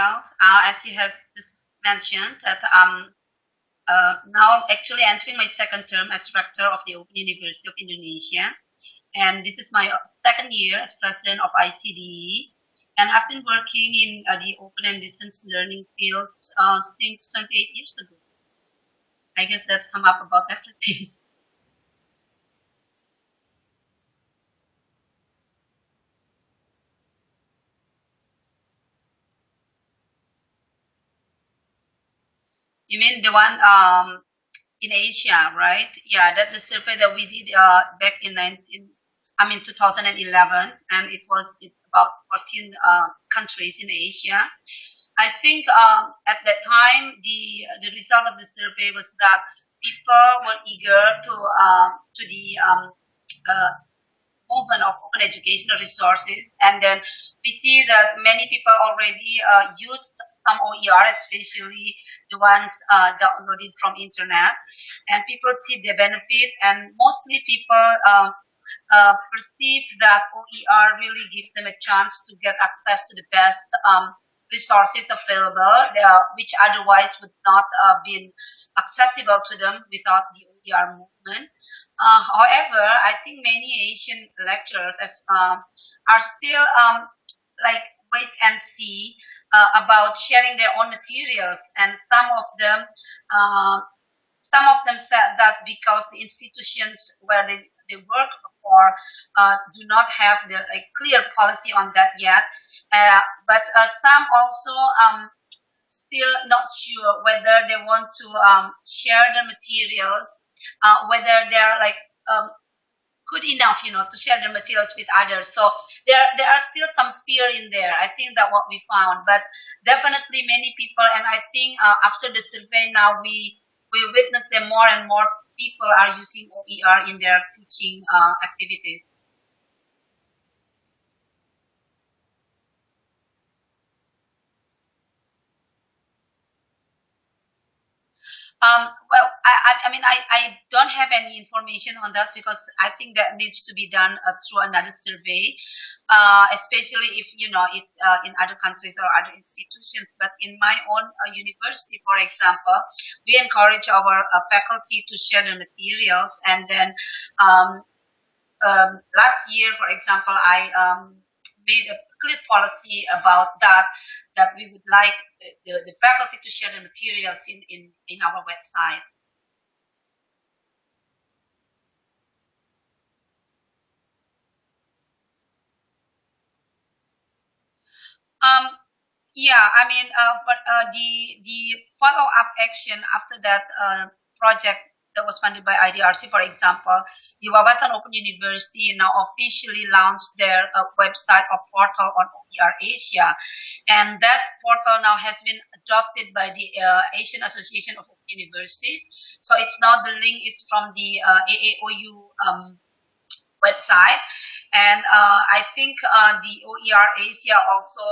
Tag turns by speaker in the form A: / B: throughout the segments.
A: Well, as you have just mentioned, that now I'm actually entering my second term as rector of the Open University of Indonesia, and this is my second year as president of ICDE. And I've been working in the open and distance learning field since 28 years ago. I guess that sums up about everything. You mean the one in Asia, right? Yeah, that's the survey that we did back in 2011, and it's about 14 countries in Asia. I think at that time the result of the survey was that people were eager to the movement of open educational resources, and then we see that many people already used some OER, especially the ones downloaded from internet, and people see the benefit, and mostly people perceive that OER really gives them a chance to get access to the best resources available, which otherwise would not been accessible to them without the OER movement. However, I think many Asian lecturers are still like wait and see about sharing their own materials, and some of them said that because the institutions where they work for do not have the clear policy on that yet, but some also still not sure whether they want to share the materials, whether they're good enough, to share the materials with others. So there are still some fear in there. I think that what we found, but definitely many people, and I think after the survey now we witness that more and more people are using OER in their teaching activities. Well, I mean, I don't have any information on that because I think that needs to be done through another survey, especially if it's in other countries or other institutions. But in my own university, for example, we encourage our faculty to share the materials, and then last year, for example, I made a clear policy about that we would like the faculty to share the materials in our website. Yeah, I mean, but the follow-up action after that project that was funded by IDRC, for example, the Wawasan Open University now officially launched their website or portal on OER Asia, and that portal now has been adopted by the Asian Association of Open Universities. So it's now the link is from the AAOU website, and I think the OER Asia also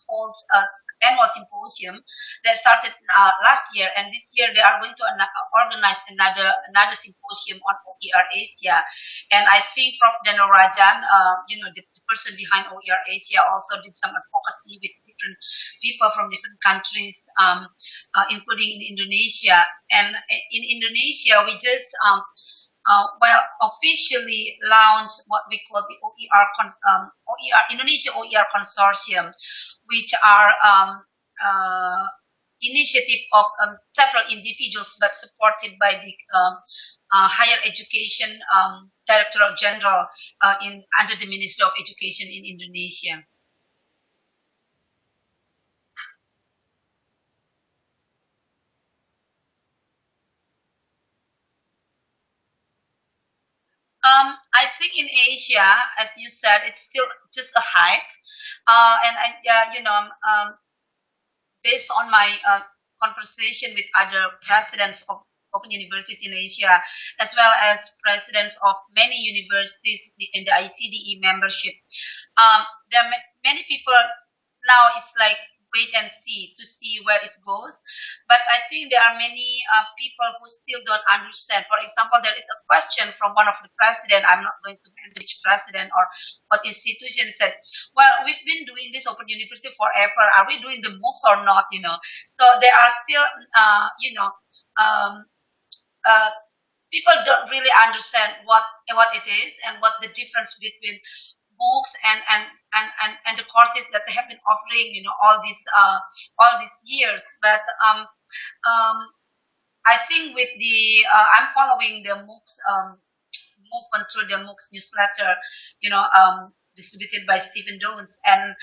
A: holds an annual symposium that started last year, and this year they are going to organize another symposium on OER Asia. And I think Prof. Dano Rajan, the person behind OER Asia, also did some advocacy with different people from different countries, including in Indonesia. And in Indonesia, we just officially launched what we call the Indonesia OER Consortium, which are initiative of several individuals, but supported by the Higher Education Directorate General under the Ministry of Education in Indonesia. I think in Asia, as you said, it's still just a hype, based on my conversation with other presidents of open universities in Asia, as well as presidents of many universities in the ICDE membership, there are many people now. It's like wait and see to see where it goes. But I think there are many people who still don't understand. For example, there is a question from one of the president. I'm not going to mention which president or what institution said. Well, we've been doing this Open University forever. Are we doing the MOOCs or not? So there are still, um, uh, people don't really understand what it is and what the difference between books and the courses that they have been offering, all these years. But I think with the I'm following the MOOCs movement through the MOOCs newsletter, distributed by Stephen Jones, and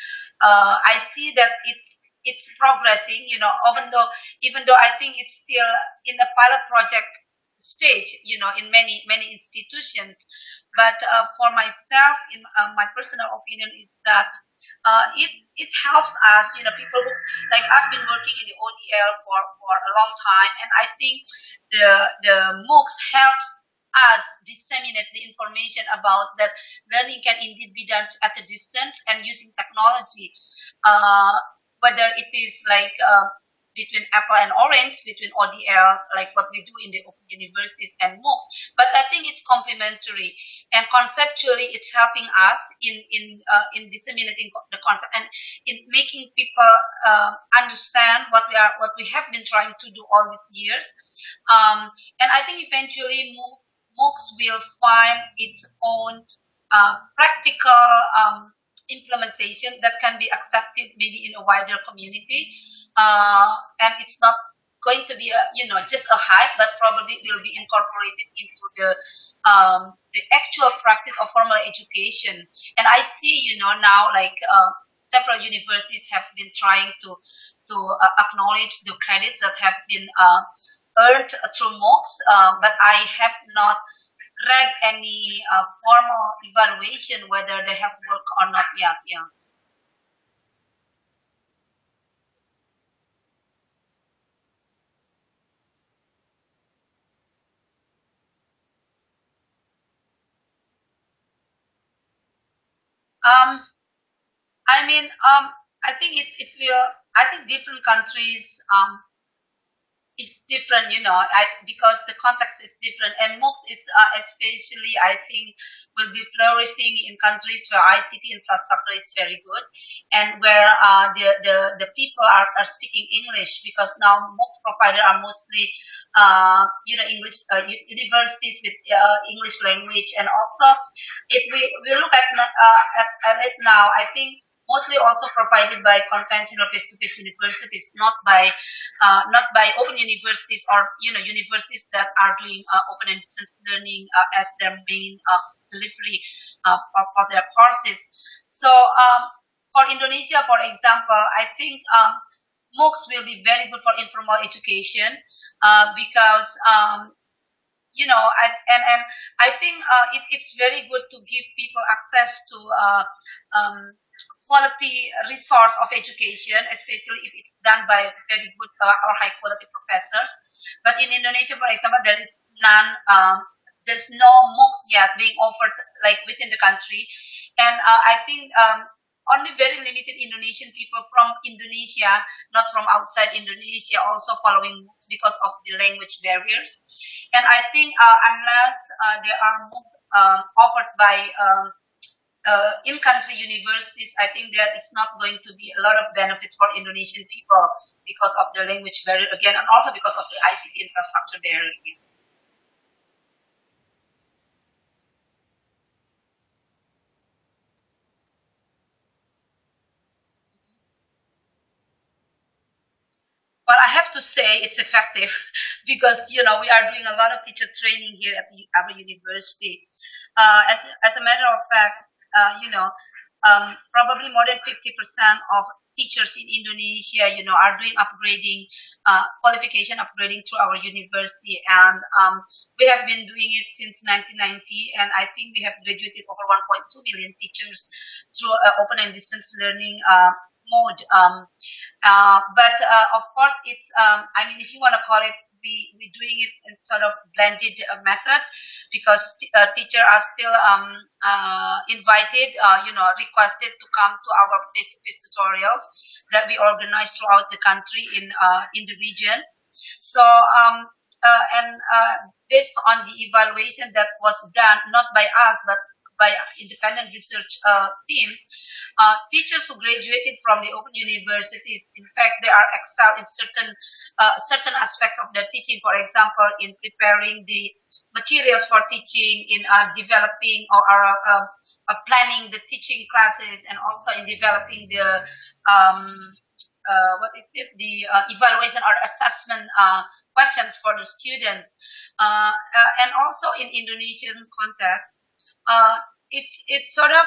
A: I see that it's progressing. Even though I think it's still in the pilot project stage, in many institutions. But for myself, in my personal opinion, is that it helps us, people who, like, I've been working in the ODL for a long time, and I think the MOOCs helps us disseminate the information about that learning can indeed be done at a distance and using technology, whether it is like between apple and orange, between ODL, like what we do in the Open Universities, and MOOCs. But I think it's complementary, and conceptually, it's helping us in disseminating the concept and in making people understand what we have been trying to do all these years. And I think eventually MOOCs will find its own practical implementation that can be accepted maybe in a wider community. And it's not going to be just a hype, but probably will be incorporated into the actual practice of formal education. And I see, now, like, several universities have been trying to acknowledge the credits that have been earned through MOOCs, but I have not read any formal evaluation whether they have worked or not yet. Yeah. Um, I mean, I think it will. I think different countries is different, because the context is different, and MOOCs is especially, I think, will be flourishing in countries where ICT infrastructure is very good, and where the people are speaking English, because now MOOCs providers are mostly English universities with English language, and also if we look at it now, I think mostly also provided by conventional face-to-face universities, not by open universities or universities that are doing open and distance learning as their main delivery of their courses. So for Indonesia, for example, I think MOOCs will be very good for informal education because I think it's very good to give people access to quality resource of education, especially if it's done by very good or high quality professors. But in Indonesia, for example, there is none. There's no MOOCs yet being offered like within the country, and I think only very limited Indonesian people from Indonesia, not from outside Indonesia, also following MOOCs because of the language barriers. And I think unless there are MOOCs offered by in-country universities, I think there is not going to be a lot of benefits for Indonesian people because of the language barrier again, and also because of the ICT infrastructure barrier. But I have to say it's effective because we are doing a lot of teacher training here at our university. As a matter of fact, probably more than 50% of teachers in Indonesia, are doing upgrading, qualification upgrading through our university, and we have been doing it since 1990, and I think we have graduated over 1.2 million teachers through open and distance learning mode. But of course, it's I mean, if you want to call it we doing it in sort of blended method, because teacher are still invited, requested to come to our face-to-face tutorials that we organize throughout the country in the regions. So and based on the evaluation that was done not by us but by independent research teams, teachers who graduated from the open universities, in fact, they are excel in certain aspects of their teaching. For example, in preparing the materials for teaching, in developing or planning the teaching classes, and also in developing the what is it, the evaluation or assessment questions for the students, and also in Indonesian context, it's sort of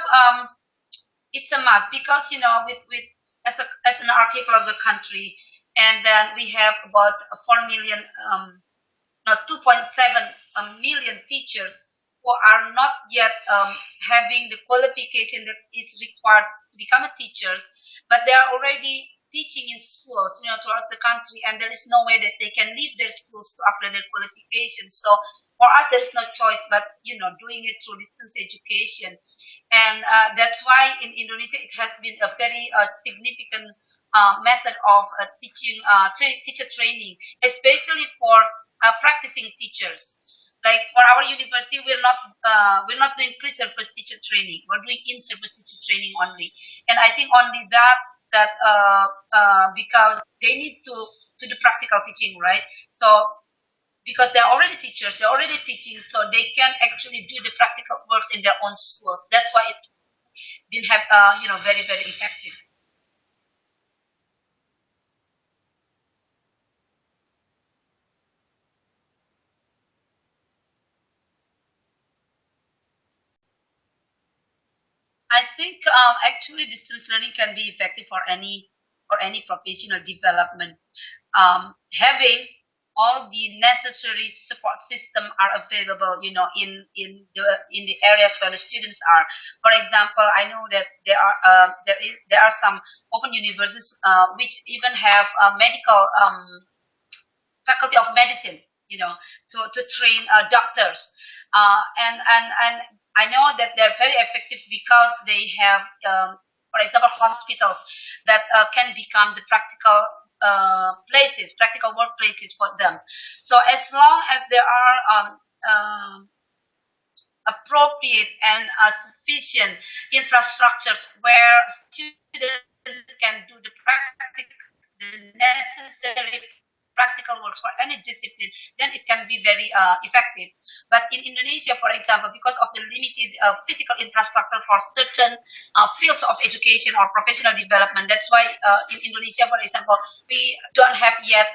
A: it's a must, because with as an archipelago of the country, and then we have about 4 million, no, 2.7 million teachers who are not yet having the qualification that is required to become a teachers, but they are already teaching in schools, throughout the country, and there is no way that they can leave their schools to upgrade their qualifications. So for us, there is no choice but doing it through distance education, and that's why in Indonesia it has been a very significant method of teaching, teacher training, especially for practicing teachers. Like for our university, we're not doing pre-service teacher training. We're doing in-service teacher training only, and I think only that because they need to do practical teaching, right? So because they're already teachers, they're already teaching, so they can actually do the practical work in their own schools. That's why it's been very very effective. I think actually distance learning can be effective for any professional development. Having all the necessary support system are available, in the areas where the students are. For example, I know that there are some open universities which even have medical faculty of medicine, to train doctors. And I know that they're very effective because they have, for example, hospitals that can become the practical places, practical workplaces for them. So as long as there are appropriate and sufficient infrastructures where students can do the necessary practical works for any discipline, then it can be very effective. But in Indonesia, for example, because of the limited physical infrastructure for certain fields of education or professional development, that's why in Indonesia, for example, we don't have yet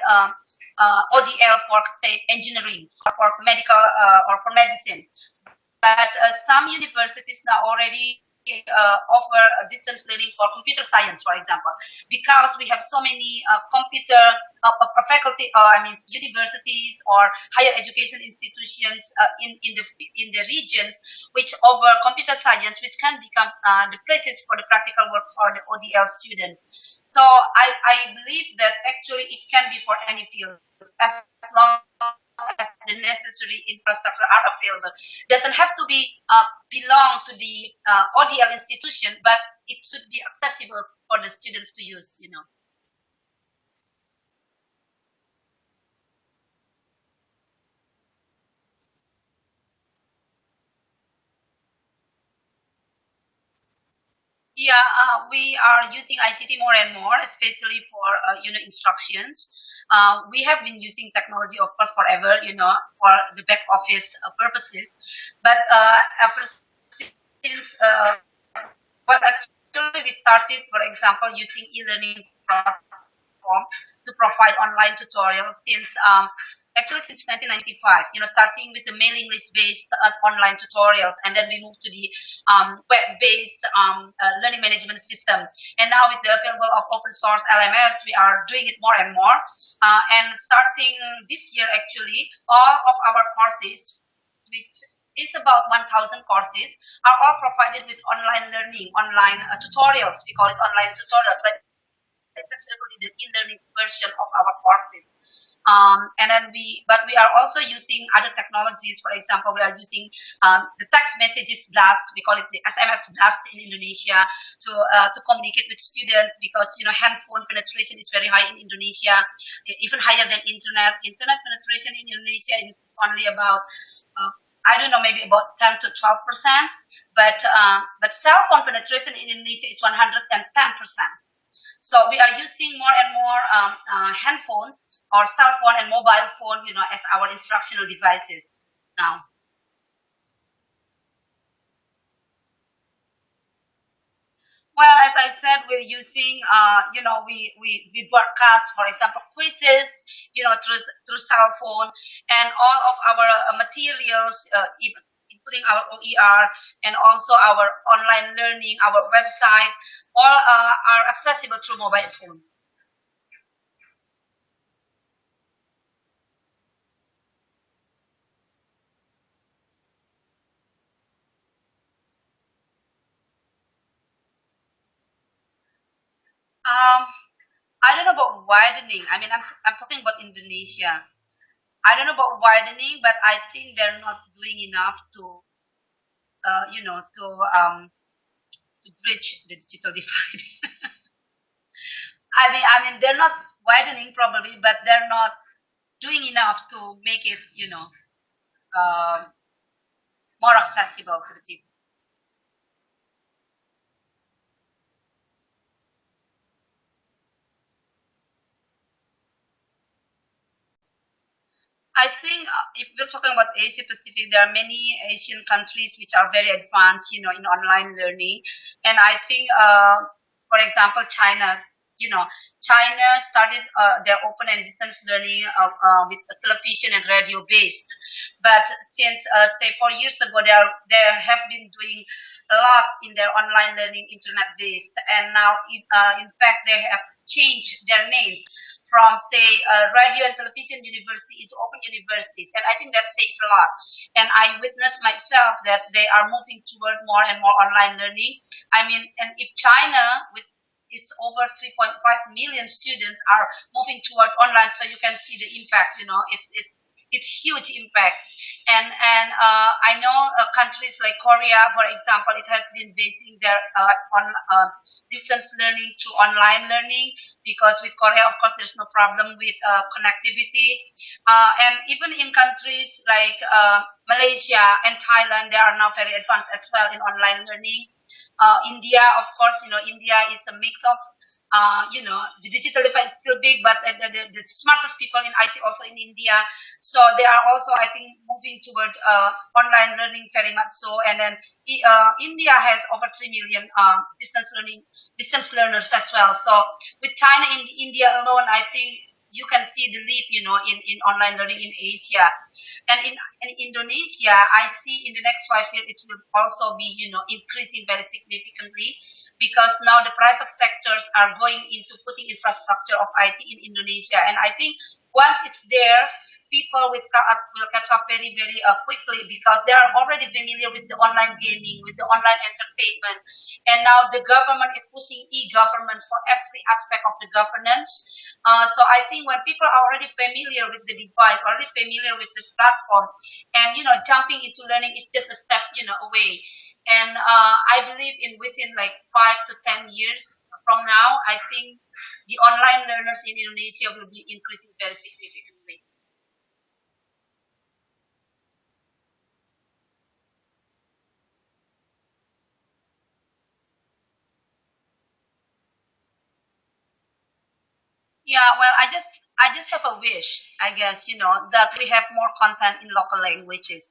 A: ODL for, say, engineering, or for medical, or for medicine. But some universities now already offer distance learning for computer science, for example, because we have so many computer faculty, I mean, universities or higher education institutions in the regions which offer computer science, which can become the places for the practical work for the ODL students. So I believe that actually it can be for any field, as long as the necessary infrastructure are available. Doesn't have to be belong to the ODL institution, but it should be accessible for the students to use. Yeah, we are using ICT more and more, especially for instructions. We have been using technology, of course, forever, for the back office purposes. But ever since, well, actually, we started, for example, using e-learning platform to provide online tutorials since actually since 1995. Starting with the mailing list based online tutorials, and then we moved to the web-based learning management system. And now with the available of open source LMS, we are doing it more and more. And starting this year, actually, all of our courses, which is about 1,000 courses, are all provided with online learning, online tutorials. We call it online tutorials, but it's actually the e-learning version of our courses. And then but we are also using other technologies. For example, we are using the text messages blast. We call it the SMS blast in Indonesia to communicate with students, because handphone penetration is very high in Indonesia, even higher than internet. Internet penetration in Indonesia is only about I don't know, maybe about 10 to 12%, but cell phone penetration in Indonesia is 110%. So we are using more and more handphone or cell phone and mobile phone, as our instructional devices now. Well, as I said, we're using, we broadcast, for example, quizzes, through cell phone, and all of our materials, including our OER and also our online learning, our website, all are accessible through mobile phone. Um, I don't know about widening. I mean, I'm talking about Indonesia. I don't know about widening, but I think they're not doing enough to, uh, you know, to um, to bridge the digital divide. I mean, they're not widening probably, but they're not doing enough to make it, uh, more accessible to the people. I think if we're talking about Asia Pacific, there are many Asian countries which are very advanced, in online learning. And I think, for example, China, China started their open and distance learning with television and radio based. But since, say, 4 years ago, they have been doing a lot in their online learning, internet based. And now, in fact, they have changed their names from, say, radio and television university into open universities. And I think that says a lot. And I witnessed myself that they are moving toward more and more online learning. I mean, and if China, with its over 3.5 million students, are moving toward online, so you can see the impact. It's huge impact. And I know countries like Korea, for example, it has been basing their on distance learning to online learning, because with Korea, of course, there's no problem with connectivity. And even in countries like Malaysia and Thailand, they are now very advanced as well in online learning. India, of course, India is a mix of, the digital divide is still big, but the smartest people in IT also in India. So they are also, I think, moving toward online learning very much so. And then India has over 3 million distance learners as well. So with China and India alone, I think you can see the leap, in online learning in Asia. And in Indonesia, I see in the next 5 years it will also be, increasing very significantly, because now the private sectors are going into putting infrastructure of IT in Indonesia. And I think once it's there, people will catch up very, very quickly, because they are already familiar with the online gaming, with the online entertainment. And now the government is pushing e-government for every aspect of the governance. So I think when people are already familiar with the device, already familiar with the platform, and jumping into learning is just a step, away. And I believe in within like 5 to 10 years from now, I think the online learners in Indonesia will be increasing very significantly. Yeah, well, I just have a wish, I guess, that we have more content in local languages,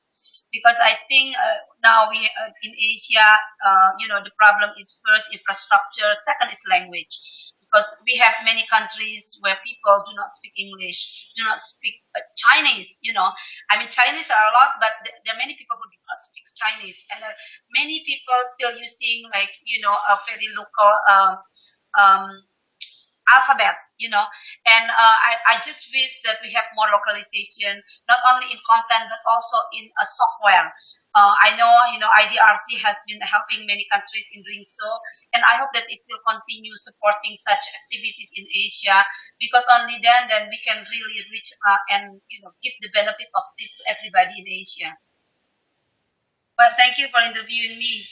A: because I think now in Asia, the problem is first infrastructure, second is language, because we have many countries where people do not speak English, do not speak Chinese. I mean, Chinese are a lot, but there are many people who do not speak Chinese, and many people still using, like, a very local. Um, alphabet, and I just wish that we have more localization, not only in content but also in a software. I know, IDRC has been helping many countries in doing so, and I hope that it will continue supporting such activities in Asia, because only then we can really reach and give the benefit of this to everybody in Asia. But thank you for interviewing me.